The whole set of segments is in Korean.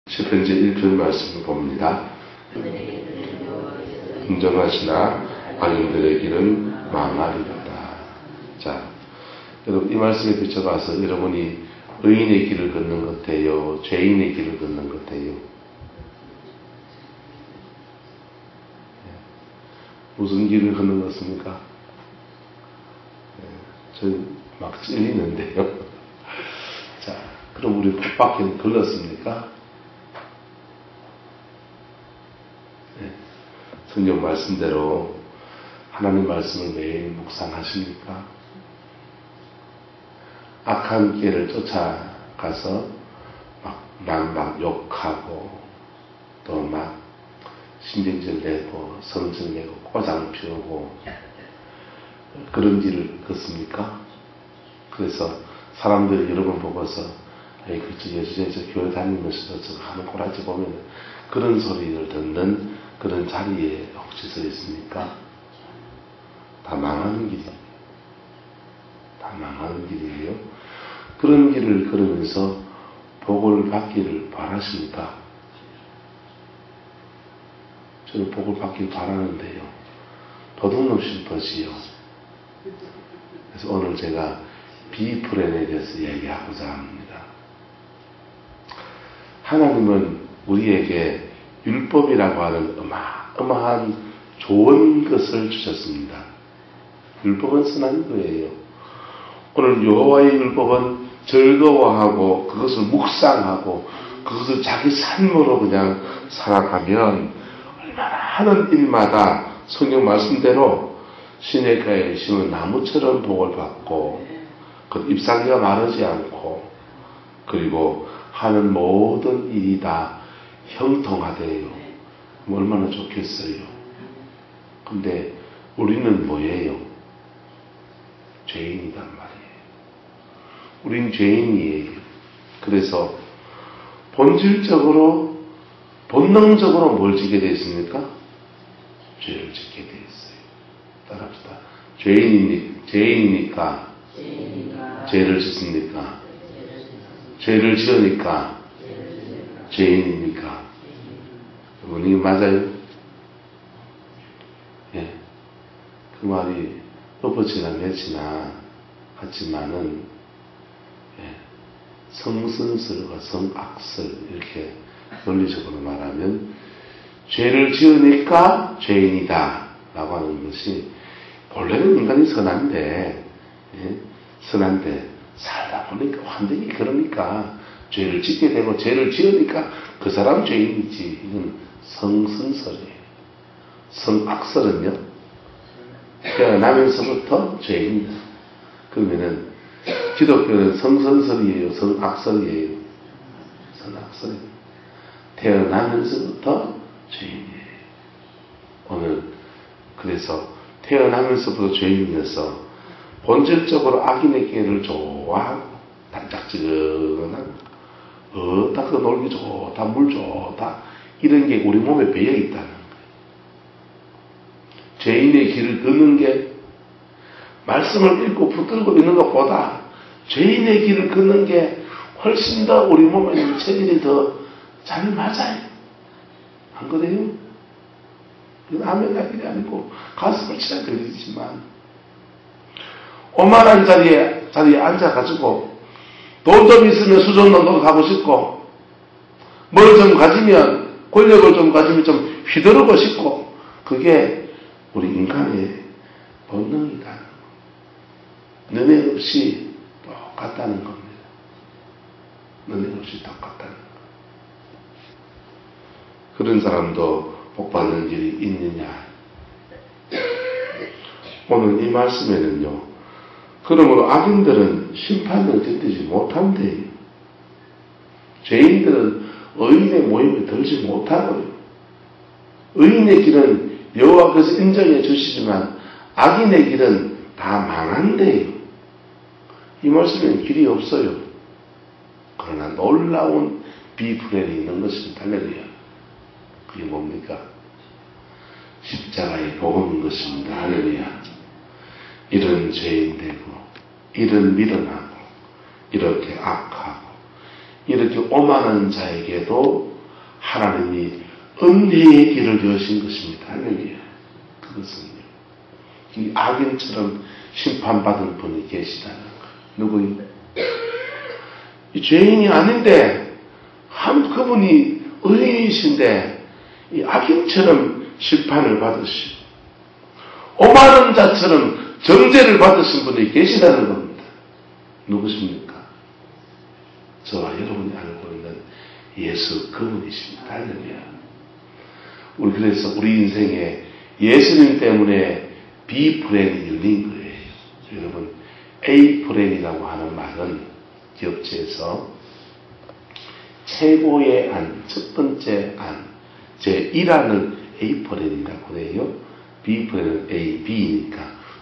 시편 제1편 말씀을 봅니다. 인정하시나 악인들의 길은 망하리로다. 자, 여러분 이 말씀에 비춰봐서 여러분이 의인의 길을 걷는 것 같아요? 죄인의 길을 걷는 것 같아요? 무슨 길을 걷는 것 같습니까? 저는 막 찔리는데요. 자, 그럼 우리 풋바퀴는 걸렀습니까? 성경 말씀대로 하나님 말씀을 매일 묵상하십니까? 악한 길을 쫓아가서 막 욕하고 또 막 신경질 내고 성질 내고 꼬장 피우고 그런 길을 걷습니까? 그래서 사람들이 여러분 보고서 저 교회 다니면서도 저 하는 꼬라지 보면 그런 소리를 듣는 그런 자리에 혹시 서 있습니까? 다 망하는 길이에요. 다 망하는 길이에요. 그런 길을 걸으면서 복을 받기를 바라십니까? 저는 복을 받기를 바라는데요. 도둑놈 싶어지요. 그래서 오늘 제가 비불행에 대해서 얘기하고자 합니다. 하나님은 우리에게 율법이라고 하는 어마어마한 좋은 것을 주셨습니다. 율법은 선한 거예요. 오늘 여호와의 율법은 즐거워하고 그것을 묵상하고 그것을 자기 삶으로 그냥 살아가면 얼마나 하는 일마다 성경 말씀대로 시냇가에 심은 나무처럼 복을 받고 그 잎사귀가 마르지 않고 그리고 하는 모든 일이 다 형통하대요. 얼마나 좋겠어요. 근데 우리는 뭐예요? 죄인이란 말이에요. 우린 죄인이에요. 그래서 본질적으로 본능적으로 뭘 짓게 되어 있습니까? 죄를 짓게 되어 있어요. 따라합시다. 죄인이니까 죄를 짓습니까? 죄를 지으니까 죄인입니까? 여러분 이게 맞아요? 예. 그 말이 엎어치나 매치나 같지만은 성선설과 성악설 이렇게 논리적으로 말하면 죄를 지으니까 죄인이다 라고 하는 것이 본래는 인간이 선한데 살다 보니까 환경이 그러니까 죄를 짓게 되고 죄를 지으니까 그 사람 죄인이지. 이건 성선설이에요. 성악설은요 태어나면서부터 죄인이다. 그러면은 기독교는 성선설이에요? 성악설이에요? 성악설이에요. 태어나면서부터 죄인이에요. 오늘 그래서 태어나면서부터 죄인이어서 본질적으로 악인의 길을 좋아하고 단짝지근하고 그 놀기 좋다 물 좋다 이런 게 우리 몸에 배어 있다는 거예요. 죄인의 길을 걷는 게 말씀을 읽고 붙들고 있는 것보다 죄인의 길을 걷는 게 훨씬 더 우리 몸에 있는 체질이 더 잘 맞아요. 안 그래요? 이건 아멘 할 일이 아니고 가슴을 치라 들리지만 오만한 자리에 앉아가지고 돈 좀 있으면 수전농도 가고 싶고 뭘 좀 가지면 권력을 좀 가지면 좀 휘두르고 싶고 그게 우리 인간의 본능이다. 너네 없이 똑같다는 겁니다. 너네 없이 똑같다는 겁니다. 그런 사람도 복받는 일이 있느냐? 오늘 이 말씀에는요. 그러므로 악인들은 심판을 견디지 못한대요. 죄인들은 의인의 모임에 들지 못하고요. 의인의 길은 여호와께서 인정해 주시지만 악인의 길은 다 망한대요. 이 말씀에는 길이 없어요. 그러나 놀라운 비불행이 있는 것입니다. 할렐루야. 그게 뭡니까? 십자가의 복음인 것입니다. 할렐루야. 이런 죄인 되고 이런 미련하고 이렇게 악하고 이렇게 오만한 자에게도 하나님이 은혜의 길을 여신 것입니다. 할렐루야. 그것은요, 이 악인처럼 심판받은 분이 계시다는 거예요. 누구인데? 이 죄인이 아닌데 그분이 의인이신데 이 악인처럼 심판을 받으시고 오만한 자처럼 정죄를 받으신 분이 계시다는 겁니다. 누구십니까? 저와 여러분이 알고 있는 예수 그분이십니다. 할렐루야. 우리 그래서 우리 인생에 예수님 때문에 B플랜이 열린 거예요. 여러분, A플랜이라고 하는 말은 기업체에서 최고의 안, 첫 번째 안, 제1안을 A플랜이라고 해요. B플랜은 A, B니까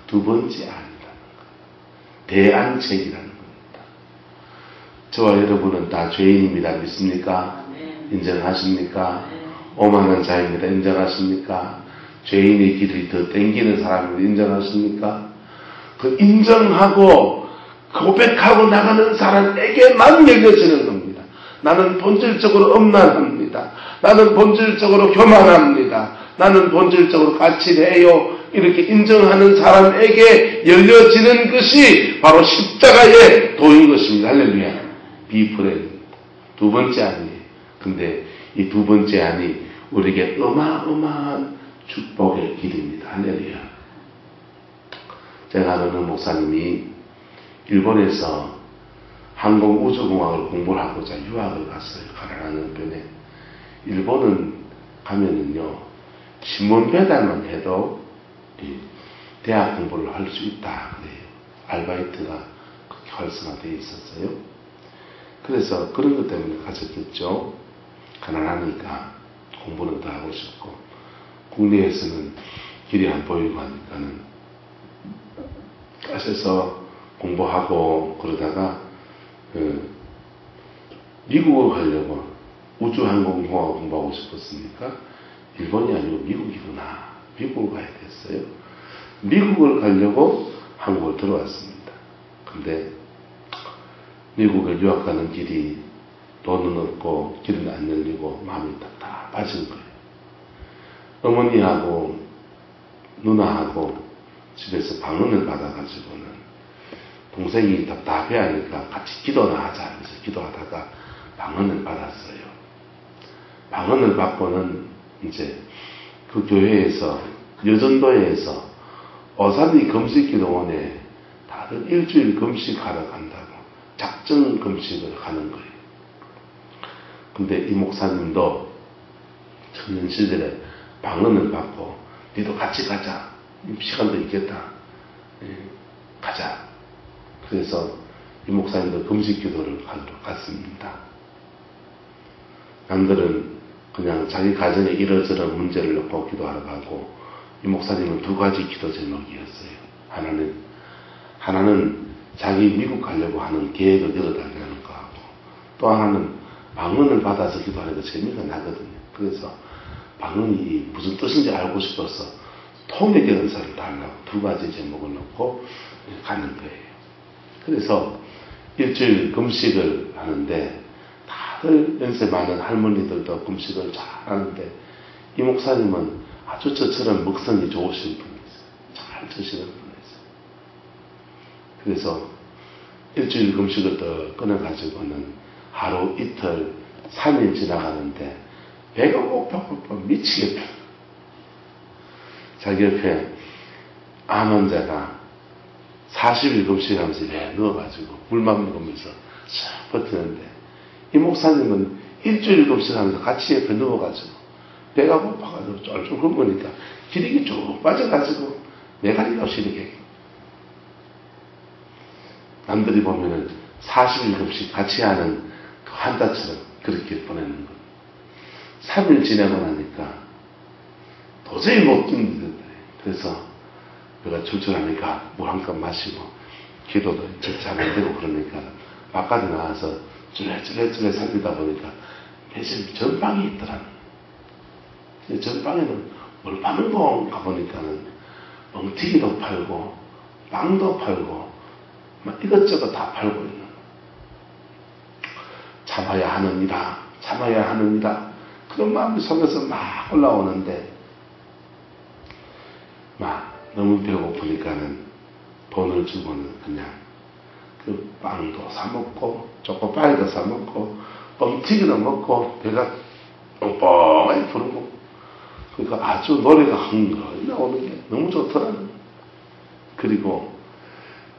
두 번째 안이라는 거예요. 대안책이라는 겁니다. 저와 여러분은 다 죄인입니다. 믿습니까? 인정하십니까? 오만한 자입니다. 인정하십니까? 죄인의 길이 더 땡기는 사람입니다. 인정하십니까? 그 인정하고 고백하고 나가는 사람에게만 열려지는 겁니다. 나는 본질적으로 엄란합니다. 나는 본질적으로 교만합니다. 나는 본질적으로 까칠해요. 이렇게 인정하는 사람에게 열려지는 것이 바로 십자가의 도인 것입니다. 할렐루야. 비프레 두 번째 안이에요. 근데 이 두 번째 안이 우리에게 어마어마한 축복의 길입니다. 할렐루야. 제가 아는 목사님이 일본에서 항공우주공학을 공부를 하고자 유학을 갔어요. 가라라는 편에. 일본은 가면은요, 신문 배달만 해도 대학 공부를 할 수 있다 그래요. 알바이트가 그렇게 활성화되어 있었어요. 그래서 그런 것 때문에 가졌겠죠. 가난하니까 공부는 더 하고 싶고, 국내에서는 길이 안 보이고 하니까는 가셔서 공부하고 그러다가 미국을 가려고 우주항공공학을 공부하고 싶었으니까 일본이 아니고 미국이구나. 미국을 가야 됐어요. 미국을 가려고 한국을 들어왔습니다. 근데 미국에 유학 가는 길이 돈은 없고 길은 안 열리고 마음이 답답해진 거예요. 어머니하고 누나하고 집에서 방언을 받아가지고는 동생이 답답해하니까 같이 기도나 하자 하면서 기도하다가 방언을 받았어요. 방언을 받고는 이제 그 교회에서 여전도에서 어산리 금식기도원에 다들 일주일 금식하러 간다고 작정 금식을 하는 거예요. 근데 이 목사님도 청년 시절에 방언을 받고 니도 같이 가자. 시간도 있겠다. 가자. 그래서 이 목사님도 금식기도를 갔습니다. 남들은 그냥 자기 가정에 이러저런 문제를 놓고 기도하러 가고 이 목사님은 두 가지 기도 제목이었어요. 하나는 자기 미국 가려고 하는 계획을 열어달라는 거하고 또 하나는 방언을 받아서 기도하는 거 재미가 나거든요. 그래서 방언이 무슨 뜻인지 알고 싶어서 통역 연설을 달라고 두 가지 제목을 놓고 가는 거예요. 그래서 일주일 금식을 하는데 다들 연세 많은 할머니들도 금식을 잘 하는데 이 목사님은 아주 저처럼 먹성이 좋으신 분이세요. 잘 드시는 분이세요. 그래서 일주일 금식을 더 끊어가지고는 하루 이틀 3일 지나가는데 배가 고파 미치겠다. 자기 옆에 암 환자가 40일 금식하면서 배에 누워가지고 물만 먹으면서 싹 버티는데 이 목사님은 일주일 금식하면서 같이 옆에 누워가지고 배가 고파가지고 쫄쫄 굶으니까 기력이 쭉 빠져가지고 메가리가 없이 이렇게 남들이 보면은 40일 금식 같이 하는 그 환자처럼 그렇게 보내는 거. 3일 지나고 나니까 도저히 못 견디는데 그래서 배가 출출하니까 물 한 컵 마시고 기도도 잘 안 되고 그러니까 바깥에 나와서 찔레찔레 살피다 보니까 매실 전방이 있더라는 거예요. 전방에는 뭘 파는 거 가보니까는 멍튀기도 팔고 빵도 팔고 막 이것저것 다 팔고 있는 참아야 하느니라 그런 마음이 속에서 막 올라오는데, 막 너무 배고프니까는 돈을 주고는 그냥 그 빵도 사먹고 초코파이도 사먹고 뻥튀기도 먹고 배가 뻥뻥하게 부르고, 그러니까 아주 노래가 흥얼 나오는 게 너무 좋더라고요. 그리고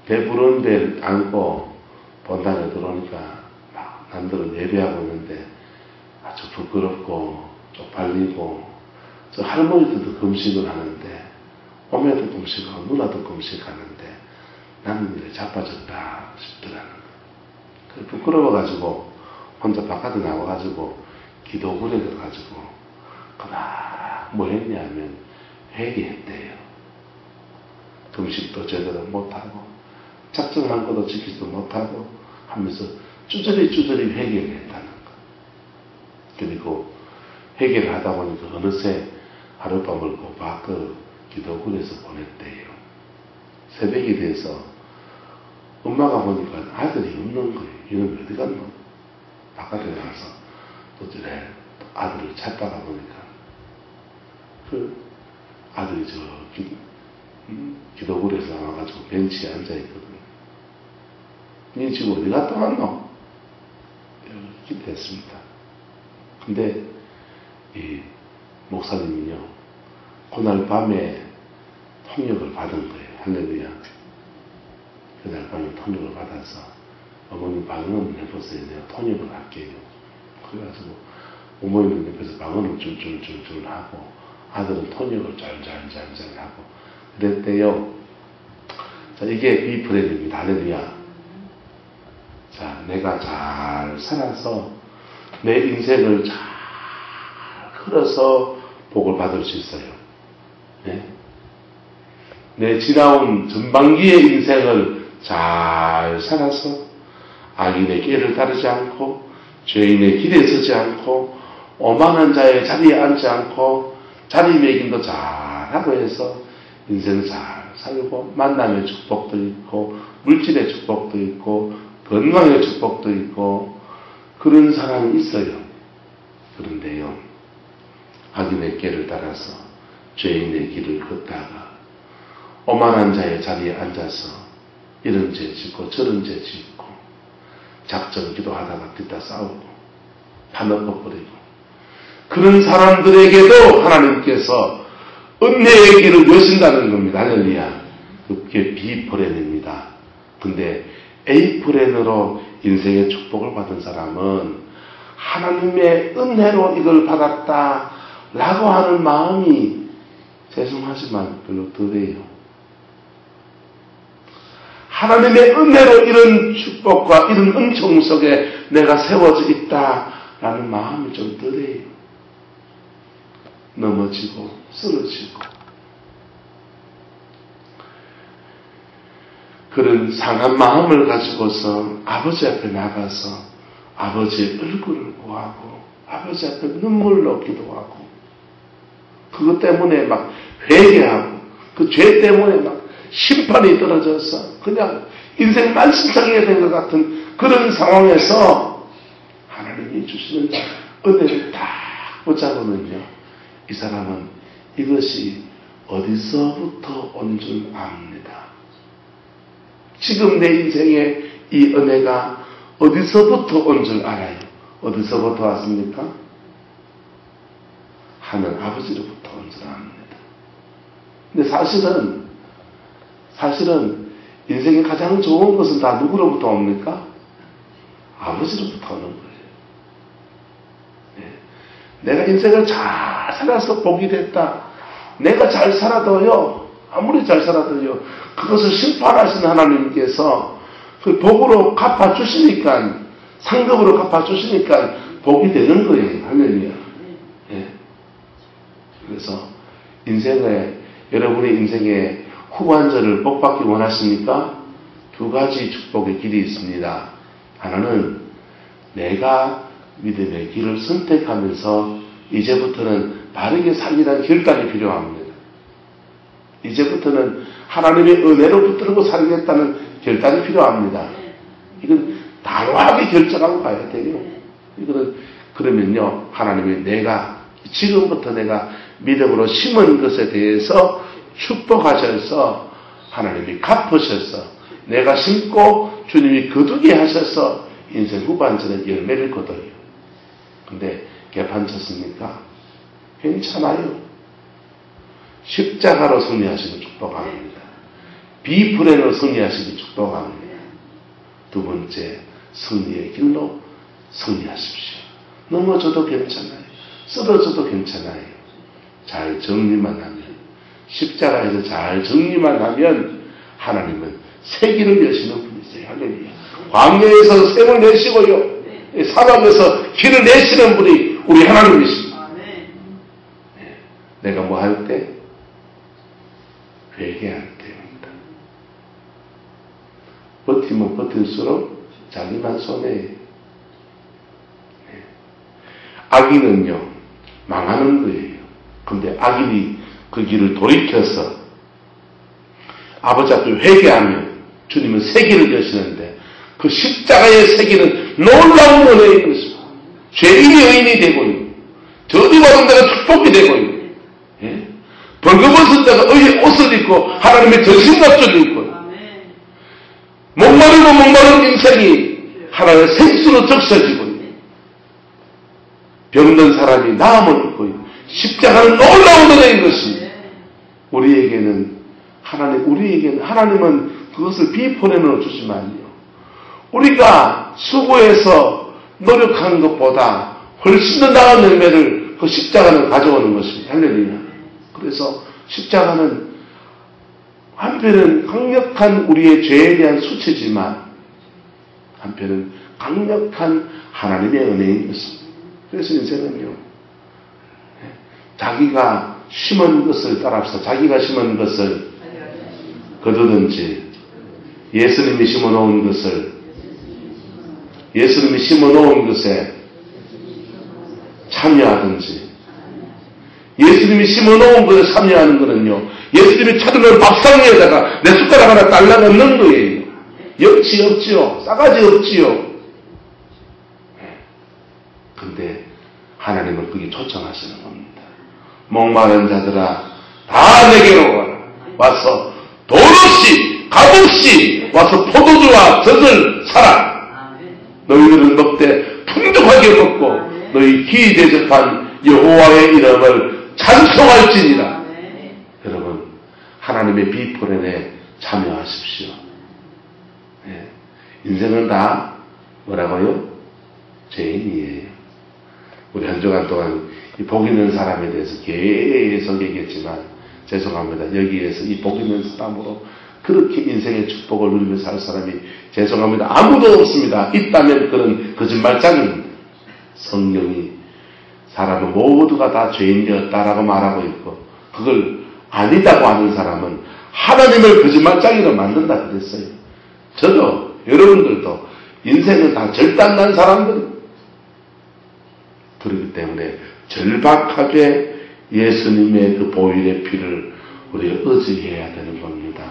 배부른 배를 안고 본당에 들어오니까 막 남들은 예배하고 있는데 아주 부끄럽고 쪽팔리고, 저 할머니들도 금식을 하는데 어머니도 금식하고 누나도 금식하는데 나는 이래 자빠졌다 싶더라는 거예요. 부끄러워가지고 혼자 바깥에 나와가지고 기도문에 들어가지고 그나 뭐 했냐면 회개했대요. 금식도 제대로 못하고 작정한 것도 지키지도 못하고 하면서 쭈저리 회개를 했다는 거. 그리고 회개를 하다 보니까 어느새 하룻밤을 꼬박 기도군에서 보냈대요. 새벽이 돼서 엄마가 보니까 아들이 없는 거예요. 이놈이 어디 갔노? 바깥에 나가서 또 저래 아들을 찾다가 보니까 그 아들이 저 기도굴에서 나와가지고 벤치에 앉아있거든요. 니 지금 어디 갔다 왔노? 이렇게 됐습니다. 근데 이 목사님은요, 그날 밤에 통역을 받은 거예요. 할렐루야. 그날 밤에 통역을 받아서 어머니 방언을 해보세요. 내가 통역을 할게요. 그래가지고 어머니는 옆에서 방언을 줄줄줄줄 하고 아들은 통역을 짤짤짤짤 하고 그랬대요. 자, 이게 비프레드입니다. 할렐루야. 자, 내가 잘 살아서 내 인생을 잘 흘러서 복을 받을 수 있어요. 네? 내 지나온 전반기의 인생을 잘 살아서 악인의 길을 따르지 않고 죄인의 길에 서지 않고 오만한 자의 자리에 앉지 않고 자리매김도 잘하고 해서 인생을 잘 살고 만남의 축복도 있고 물질의 축복도 있고 건강의 축복도 있고 그런 사람이 있어요. 그런데요, 악인의 길을 따라서 죄인의 길을 걷다가 오만한 자의 자리에 앉아서 이런 죄 짓고 저런 죄 짓고 작정 기도하다가 뒤따 싸우고 파너퍼버리고 그런 사람들에게도 하나님께서 은혜의 길을 여신다는 겁니다. 할렐루야. 그게 B프렌입니다. 근데 A프렌으로 인생의 축복을 받은 사람은 하나님의 은혜로 이걸 받았다 라고 하는 마음이 죄송하지만 별로 덜해요. 하나님의 은혜로 이런 축복과 이런 은총 속에 내가 세워져 있다라는 마음이 좀 덜해요. 넘어지고 쓰러지고 그런 상한 마음을 가지고서 아버지 앞에 나가서 아버지의 얼굴을 구하고 아버지 앞에 눈물로 기도하고 그것 때문에 막 회개하고 그 죄 때문에 막 심판이 떨어져서 그냥 인생 만신창이가 된 것 같은 그런 상황에서 하나님이 주시는 은혜를 딱 붙잡으면요, 이 사람은 이것이 어디서부터 온 줄 압니다. 지금 내 인생에 이 은혜가 어디서부터 온 줄 알아요. 어디서부터 왔습니까? 하늘 아버지로부터 온 줄 압니다. 근데 사실은 인생에 가장 좋은 것은 다 누구로부터 옵니까? 아버지로부터 오는 거예요. 네. 내가 인생을 잘 살아서 복이 됐다. 내가 잘 살아도요, 아무리 잘 살아도요, 그것을 심판하신 하나님께서 그 복으로 갚아주시니까, 상급으로 갚아주시니까 복이 되는 거예요. 할렐루야. 네. 그래서 여러분의 인생에 후반절을 복받기 원하십니까? 두 가지 축복의 길이 있습니다. 하나는 내가 믿음의 길을 선택하면서 이제부터는 바르게 살리라는 결단이 필요합니다. 이제부터는 하나님의 은혜로 붙들고 살겠다는 결단이 필요합니다. 이건 단호하게 결정하고 가야 돼요. 이거는 그러면요, 하나님이 지금부터 내가 믿음으로 심은 것에 대해서 축복하셔서 하나님이 갚으셔서 내가 심고 주님이 거두게 하셔서 인생 후반전에 열매를 거둬요. 근데 개판쳤습니까? 괜찮아요. 십자가로 승리하시고 축복합니다. 비불행으로 승리하시고 축복합니다. 두 번째, 승리의 길로 승리하십시오. 넘어져도 괜찮아요. 쓰러져도 괜찮아요. 잘 정리만 하면, 십자가에서 잘 정리만 하면 하나님은 새 길을 여시는 분이세요. 할렐루야. 광야에서 샘을 내시고요, 사막에서 길을 내시는 분이 우리 하나님이십니다. 네. 내가 뭐 할 때? 회개할 때입니다. 버티면 버틸수록 자기만 손해예요. 네. 악인은요, 망하는 거예요. 근데 악인이 그 길을 돌이켜서 아버지 앞에 회개하면 주님은 새 길을 여시는데, 그 십자가의 새 길은 놀라운 은혜인 것입니다. 죄인이 의인이 되고요, 저주 받은 데가 축복이 되고요, 예? 벌거벗은 데가 의의 옷을 입고 하나님의 전신갑주를 입고요, 목마르고 목마른 인생이 하나님의 생수로 적셔지고요, 병든 사람이 나음을 얻고요. 십자가는 놀라운 은혜인 것입니다. 우리에게는 하나님은 그것을 비포내어 주시면요, 우리가 수고해서 노력하는 것보다 훨씬 더 나은 열매를 그 십자가는 가져오는 것입니다. 할렐루야. 그래서 십자가는 한편은 강력한 우리의 죄에 대한 수치지만 한편은 강력한 하나님의 은혜인 것입니다. 그래서 인생은요, 자기가 심은 것을 따라서 자기가 심은 것을 거두든지, 예수님이 심어놓은 것에 참여하든지, 예수님이 심어놓은 것에 참여하는 것은요, 예수님이 찾으면 밥상 위에다가 내 숟가락 하나 딸라 넣는 거예요. 역치 없지요. 싸가지 없지요. 근데 하나님은 그게 초청하시는 겁니다. 목마른 자들아 다 내게로 와서 돈 없이 값없이 와서 포도주와 젖을 사라. 너희들은 먹되 풍족하게 먹고 너희 귀 대접한 여호와의 이름을 찬송할지니라. 여러분, 하나님의 비포렌에 참여하십시오. 네. 인생은 다 뭐라고요? 죄인이에요. 우리 한 주간 동안 이 복 있는 사람에 대해서 계속 얘기했지만 죄송합니다. 여기에서 이 복 있는 사람으로 그렇게 인생의 축복을 누리며 살 사람이 죄송합니다. 아무도 없습니다. 있다면 그는 거짓말장입니다. 성경이 사람은 모두가 다 죄인 되었다라고 말하고 있고, 그걸 아니다고 하는 사람은 하나님을 거짓말장이로 만든다 그랬어요. 저도 여러분들도 인생은 다 절단난 사람들, 그렇기 때문에 절박하게 예수님의 그 보혈의 피를 우리가 의지해야 되는 겁니다.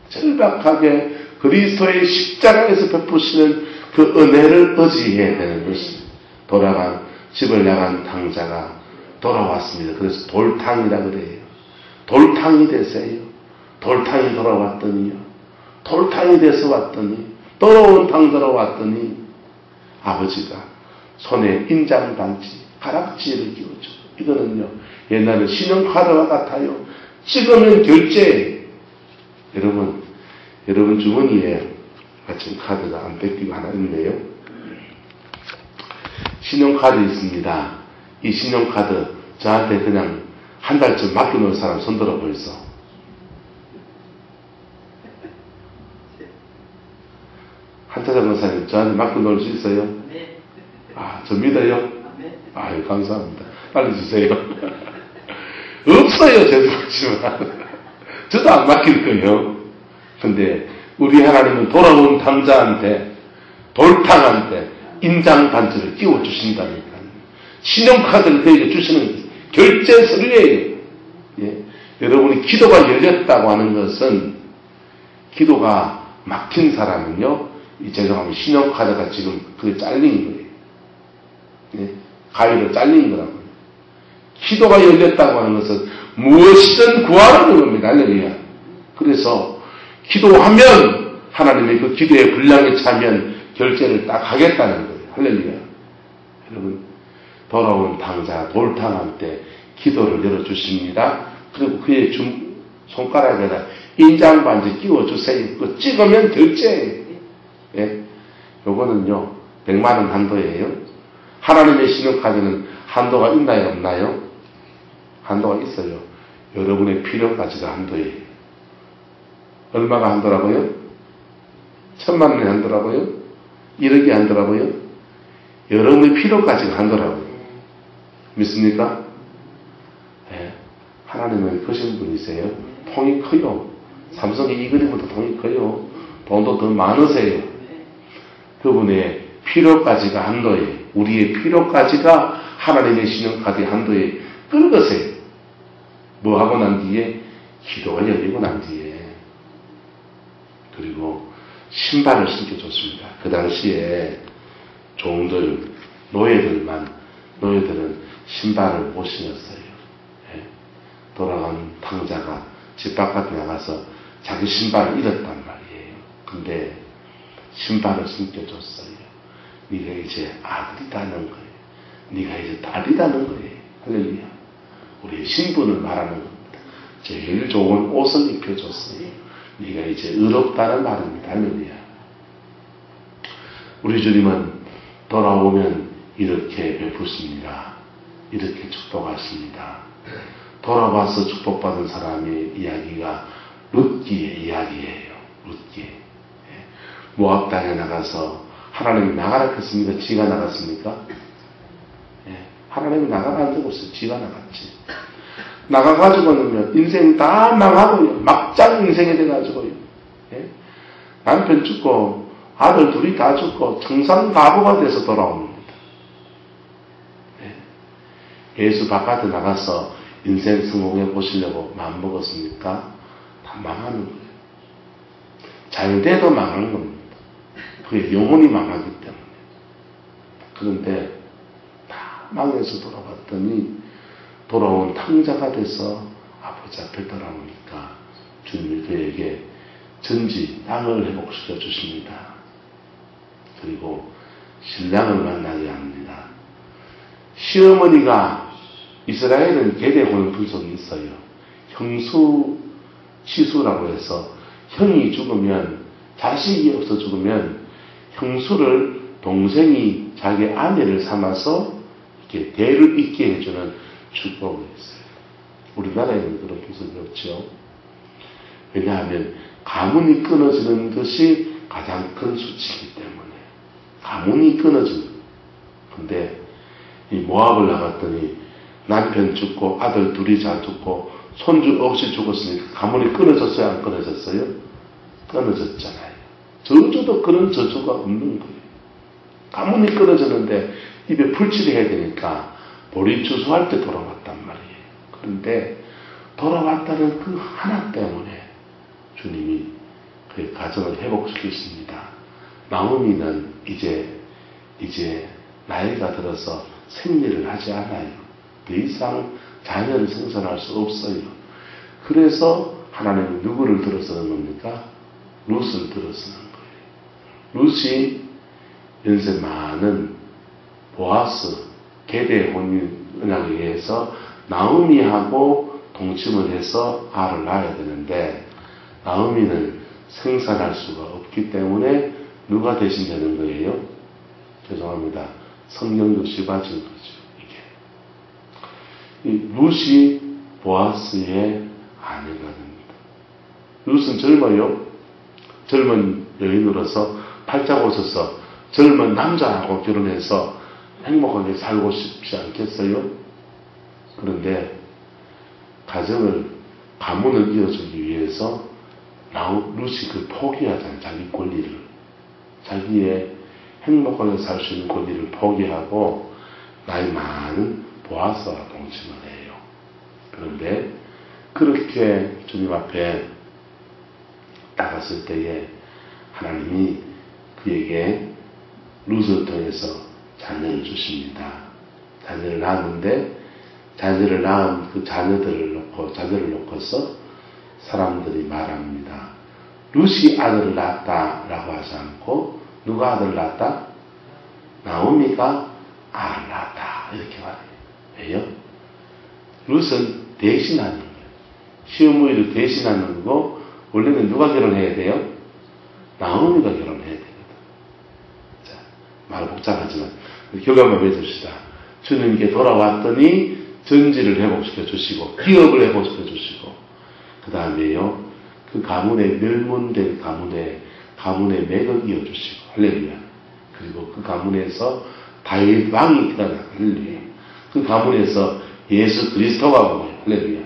절박하게 그리스도의 십자가에서 베푸시는 그 은혜를 의지해야 되는 것입니다. 집을 나간 탕자가 돌아왔습니다. 그래서 돌탕이라 그래요. 돌탕이 되세요. 돌탕이 돌아왔더니요, 돌탕이 돼서 왔더니, 돌아온 탕자로 왔더니 아버지가 손에 인장단지, 가락지를 끼워줘. 이거는요, 옛날에 신용카드와 같아요. 찍으면 결제예요. 여러분 주머니에 마침 카드가 안 뺏기고 하나 있네요. 신용카드 있습니다. 이 신용카드 저한테 그냥 한 달쯤 맡겨놓을 사람 손들어 보이소. 한타장 권사님, 저한테 맡겨놓을 수 있어요? 네. 아, 저 믿어요? 네. 아유, 감사합니다. 빨리 주세요. 없어요, 죄송하지만. 저도 안 맡길 거예요. 근데 우리 하나님은 돌아온 탕자한테, 돌탕한테 인장 반지를 끼워주신다니까. 신용카드를 그에게 주시는 결제 서류예요. 예. 여러분이 기도가 열렸다고 하는 것은, 기도가 막힌 사람은요, 죄송합니다. 신용카드가 지금 그게 잘린 거예요. 예. 가위로 잘린 거라고요. 기도가 열렸다고 하는 것은 무엇이든 구하라는 겁니다. 할렐루야. 그래서 기도하면 하나님의 그 기도의 분량에 차면 결제를 딱 하겠다는 거예요. 할렐루야. 여러분, 돌아온 당자 돌탕한테 기도를 열어주십니다. 그리고 그의 손가락에다 인장반지 끼워주세요. 그거 찍으면 결제예요. 예? 요거는요, 100만원 한도예요. 하나님의 신용카드는 한도가 있나요, 없나요? 한도가 있어요. 여러분의 필요까지가 한도예요. 얼마가 한도라고요? 1000만원이 한도라고요? 1억이 한도라고요? 여러분의 필요까지가 한도라고요. 믿습니까? 네. 하나님은 크신 분이세요. 통이 커요. 삼성의 이그리보다 통이 커요. 돈도 더 많으세요. 그분의 필요까지가 한도예요. 우리의 필요까지가 하나님의 신용카드의 한도에 끌으세요. 뭐 하고 난 뒤에? 기도가 열리고 난 뒤에. 그리고 신발을 신겨줬습니다. 그 당시에 종들, 노예들은 신발을 못 신었어요. 예? 돌아간 탕자가 집 바깥에 나가서 자기 신발을 잃었단 말이에요. 근데 신발을 신겨줬어요. 네가 이제 아들이다는 거예요. 네가 이제 딸이다는 거예요. 할렐루야. 우리의 신분을 말하는 겁니다. 제일 좋은 옷을 입혀줬어요. 네가 이제 의롭다는 말입니다. 할렐루야. 우리 주님은 돌아오면 이렇게 베푸십니다. 이렇게 축복하십니다. 돌아와서 축복받은 사람의 이야기가 룻기의 이야기예요. 룻기. 모압 땅에 나가서 하나님이 나가라 했습니까? 지가 나갔습니까? 하나님이 나가라 한 적 없어요. 지가 나갔지. 나가가지고는 인생 다 망하고요. 막장 인생이 돼가지고요. 남편 죽고 아들 둘이 다 죽고 청산가부가 돼서 돌아옵니다. 예수 바깥에 나가서 인생 성공해 보시려고 마음먹었습니까? 다 망하는 거예요. 잘 돼도 망하는 겁니다. 그게 영혼이 망하기 때문에. 그런데 다 망해서 돌아왔더니 돌아온 탕자가 돼서 아버지 앞에 돌아오니까 주님이 그에게 전지 땅을 회복시켜 주십니다. 그리고 신랑을 만나게 합니다. 시어머니가 이스라엘은 계대혼 분석이 있어요. 형수 치수라고 해서 형이 죽으면 자식이 없어 죽으면 형수를 동생이 자기 아내를 삼아서 이렇게 대를 잇게 해주는 축복이 있어요. 우리나라에는 그런 분석이 없죠. 왜냐하면 가문이 끊어지는 것이 가장 큰 수치이기 때문에 가문이 끊어지는. 근데 이 모압을 나갔더니 남편 죽고 아들 둘이 잘 죽고 손주 없이 죽었으니까 가문이 끊어졌어요? 안 끊어졌어요? 끊어졌잖아요. 저주도 그런 저주가 없는 거예요. 가문이 끊어졌는데 입에 풀칠을 해야 되니까 보리추수할 때 돌아왔단 말이에요. 그런데 돌아왔다는 그 하나 때문에 주님이 그 가정을 회복시켰습니다. 나오미는 이제 나이가 들어서 생리를 하지 않아요. 더 이상 자녀를 생산할 수 없어요. 그래서 하나님은 누구를 들어서는 겁니까? 룻을 들어서는 거예요. 룻이 연세 많은 보아스 계대 혼인 언약에 의해서 나오미하고 동침을 해서 알을 낳아야 되는데 나오미는 생산할 수가 없기 때문에 누가 대신 되는 거예요? 죄송합니다. 성경도 씹어진 거죠. 이게 룻이 보아스의 아내가 됩니다. 룻은 젊어요. 젊은 여인으로서 팔자 고쳐서 젊은 남자하고 결혼해서 행복하게 살고 싶지 않겠어요? 그런데 가문을 이어주기 위해서 룻이 그 포기하잖아요. 자기 권리를. 자기의 행복하게 살 수 있는 권리를 포기하고 나이 많은 보아스와 동침을 해요. 그런데 그렇게 주님 앞에 나갔을 때에 하나님이 그에게 룻을 통해서 자녀를 주십니다. 자녀를 낳았는데 자녀를 낳은 그 자녀를 놓고서 사람들이 말합니다. 룻이 아들을 낳았다라고 하지 않고 누가 아들을 낳았다? 나오미가 아들을 낳았다 이렇게 말해요. 왜요? 룻은 대신하는 거예요. 시어머니를 대신하는 거고 원래는 누가 결혼해야 돼요? 나오미가 결혼해야 되거든. 자, 말 복잡하지만 결과만 해줍시다. 주님께 돌아왔더니 전지를 회복시켜 주시고 기업을 회복시켜 주시고 그 다음에요 그 가문의 멸문된 가문의 맥을 이어주시고 할렐루야. 그리고 그 가문에서 다윗 왕이 일어나 할렐루야. 그 가문에서 예수 그리스도가 오고 할렐루야.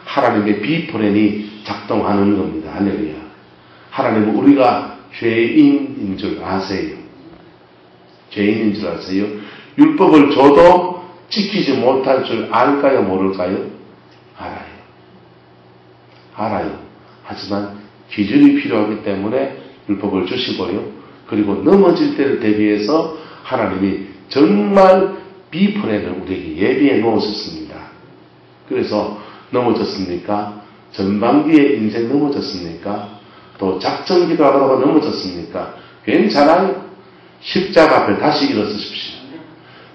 하나님의 비포렌이 작동하는 겁니다. 할렐루야. 하나님은 우리가 죄인인 줄 아세요? 죄인인 줄 아세요? 율법을 줘도 지키지 못할 줄 알까요? 모를까요? 알아요. 하지만 기준이 필요하기 때문에 율법을 주시고요. 그리고 넘어질 때를 대비해서 하나님이 정말 비포렌을 우리에게 예비해 놓으셨습니다. 그래서 넘어졌습니까? 전반기에 인생 넘어졌습니까? 또 작전기도 하다가 넘어졌습니까? 괜찮아요. 십자가 앞에 다시 일어서십시오.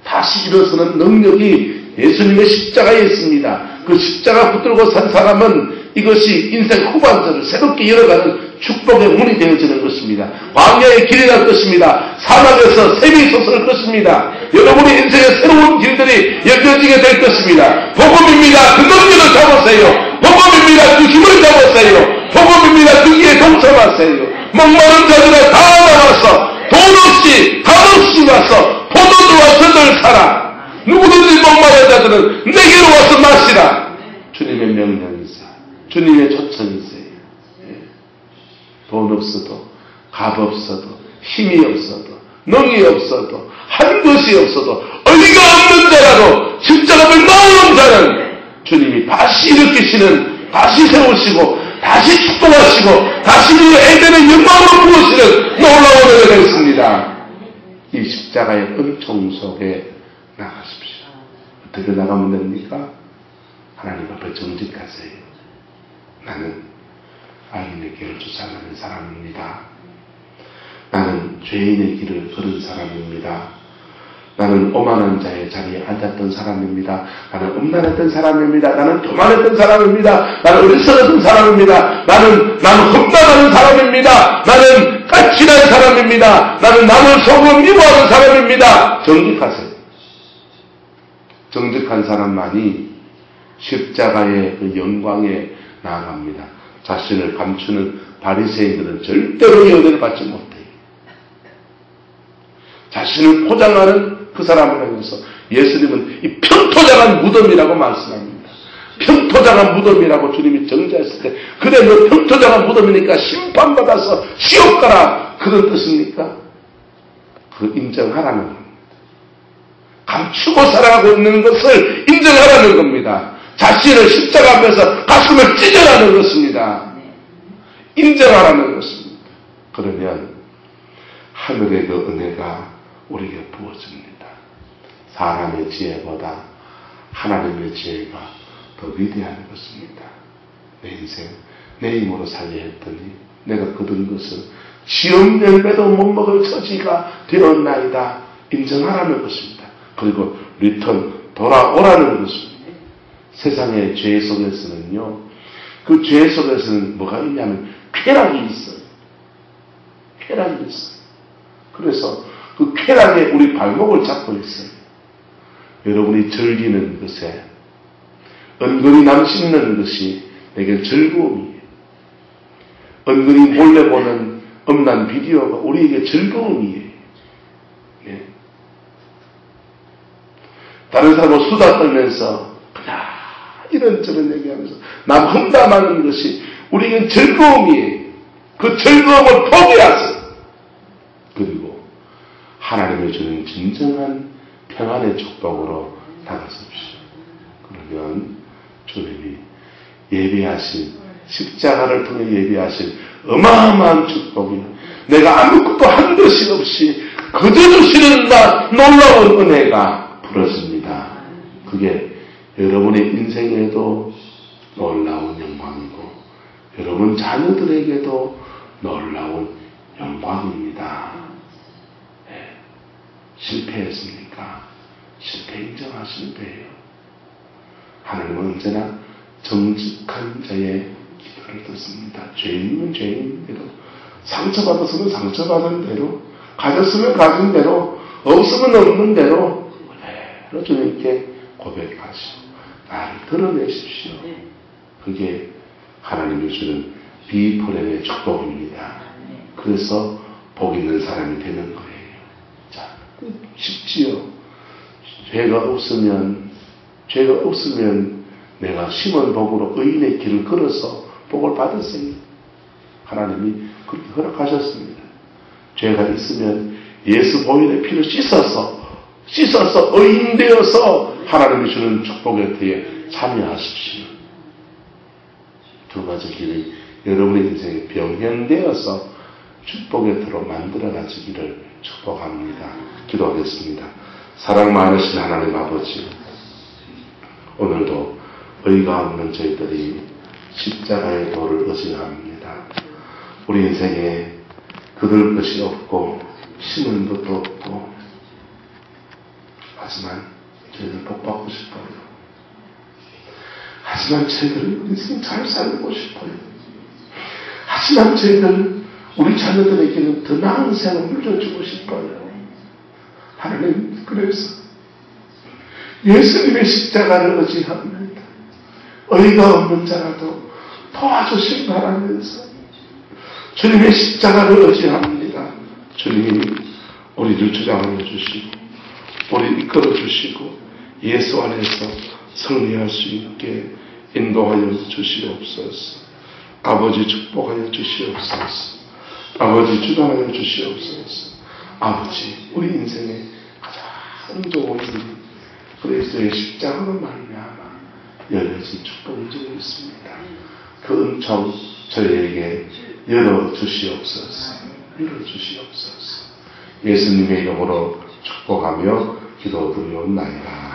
다시 일어서는 능력이 예수님의 십자가에 있습니다. 그 십자가 붙들고 산 사람은 이것이 인생 후반전을 새롭게 열어가는 축복의 문이 되어지는 것입니다. 광야의 길이 날 것입니다. 사막에서 샘이 솟을 것입니다. 여러분의 인생의 새로운 길들이 열려지게 될 것입니다. 복음입니다. 그 능력을 잡으세요. 복음입니다. 그 힘을 잡으세요. 복음입니다. 그 길에 동참하세요. 목마른 자들아 다 나와서 돈 없이 값 없이 와서 포도주와 젖을 사라. 누구든지 목마른 자들은 내게로 와서 마시라. 주님의 명령이세요. 주님의 초청이세요. 돈 없어도 값 없어도 힘이 없어도 능이 없어도 한 것이 없어도 어디가 없는 자라도 십자가를 나오는 자는 주님이 다시 일으키시는 다시 세우시고 다시 축복하시고 다시 그 에덴의 영광으로 부으시는 놀라운 은혜가 있습니다. 이 십자가의 은총 속에 나가십시오. 어떻게 나가면 됩니까? 하나님 앞에 정직하세요. 나는 악인의 길을 쫓아가는 사람입니다. 나는 죄인의 길을 걸은 사람입니다. 나는 오만한 자의 자리에 앉았던 사람입니다. 나는 음란했던 사람입니다. 나는 교만했던 사람입니다. 나는 어리석었던 사람입니다. 나는 험담하는 사람입니다. 나는 까칠한 사람입니다. 나는 남을 속으로 미워하는 사람입니다. 정직하세요. 정직한 사람만이 십자가의 그 영광에 나아갑니다. 자신을 감추는 바리새인들은 절대로 연애를 받지 못해요. 자신을 포장하는 그 사람을 향해서 예수님은 이 평토장한 무덤이라고 말씀합니다. 평토장한 무덤이라고 주님이 정죄했을 때 그래 너 평토장한 무덤이니까 심판받아서 지옥 가라 그런 뜻입니까? 그 인정하라는 겁니다. 감추고 살아가고 있는 것을 인정하라는 겁니다. 자신을 십자가 앞에서 가슴을 찢어라는 것입니다. 인정하라는 것입니다. 그러면 하늘의 그 은혜가 우리에게 부어집니다. 사람의 지혜보다 하나님의 지혜가 더 위대한 것입니다. 내 인생 내 힘으로 살려 했더니 내가 거둔 것은 시험 열매도 못 먹을 처지가 되었나이다. 인정하라는 것입니다. 그리고 리턴 돌아오라는 것입니다. 세상의 죄 속에서는요, 그 죄 속에서는 뭐가 있냐면 쾌락이 있어요. 쾌락이 있어요. 그래서 그 쾌락에 우리 발목을 잡고 있어요. 여러분이 즐기는 것에 은근히 남짓는 것이 내게 즐거움이에요. 은근히 몰래 보는 음란 비디오가 우리에게 즐거움이에요. 네. 다른 사람하고 수다 떨면서 그냥 이런저런 얘기하면서 남 험담하는 것이 우리에게 즐거움이에요. 그 즐거움을 포기하세요. 그리고 하나님이 주는 진정한 평안의 축복으로 나가십시오. 그러면 주님이 예비하신 십자가를 통해 예비하신 어마어마한 축복이 내가 아무것도 한 것이 없이 거저 주시는 놀라운 은혜가 부러집니다. 그게 여러분의 인생에도 놀라운 영광이고 여러분 자녀들에게도 놀라운 영광입니다. 네. 실패했습니까? 실패 인정한 실패예요. 하나님은 언제나 정직한 자의 기도를 듣습니다. 죄인은 죄인대로, 상처받았으면 상처받은 대로, 가졌으면 가진 대로, 없으면 없는 대로 그대로 주님께 고백하시고 나를 드러내십시오. 그게 하나님이 주는 비프렘의 축복입니다. 그래서 복 있는 사람이 되는 거예요. 자, 쉽지요. 죄가 없으면 내가 심은 복으로 의인의 길을 걸어서 복을 받으세요. 하나님이 그렇게 허락하셨습니다. 죄가 있으면 예수 보혈의 피를 씻어서 의인 되어서 하나님이 주는 축복의 뒤에 참여하십시오. 두 가지 길이 여러분의 인생에 병행되어서 축복의 터로 만들어가지기를 축복합니다. 기도하겠습니다. 사랑 많으신 하나님 아버지, 오늘도 의가 없는 저희들이 십자가의 도를 의지합니다. 우리 인생에 거둘 것이 없고 심은 것도 없고, 하지만 저희들 복받고 싶어요. 하지만 저희들 인생 잘 살고 싶어요. 하지만 저희들 우리 자녀들에게는 더 나은 생을 물려주고 싶어요. 하나님, 그래서 예수님의 십자가를 의지합니다. 의가 없는 자라도 도와주시기 바라면서 주님의 십자가를 의지합니다. 주님이 우리를 주장하여 주시고 우리 이끌어 주시고 예수 안에서 승리할 수 있게 인도하여 주시옵소서. 아버지 축복하여 주시옵소서. 아버지 주장하여 주시옵소서. 아버지, 우리 인생의 가장 좋은 일이 그리스도의 십자가로 말미암아 열려진 축복을 주고 있습니다. 그 은총 저희에게 열어주시옵소서. 열어주시옵소서. 예수님의 이름으로 축복하며 기도드리옵나이다.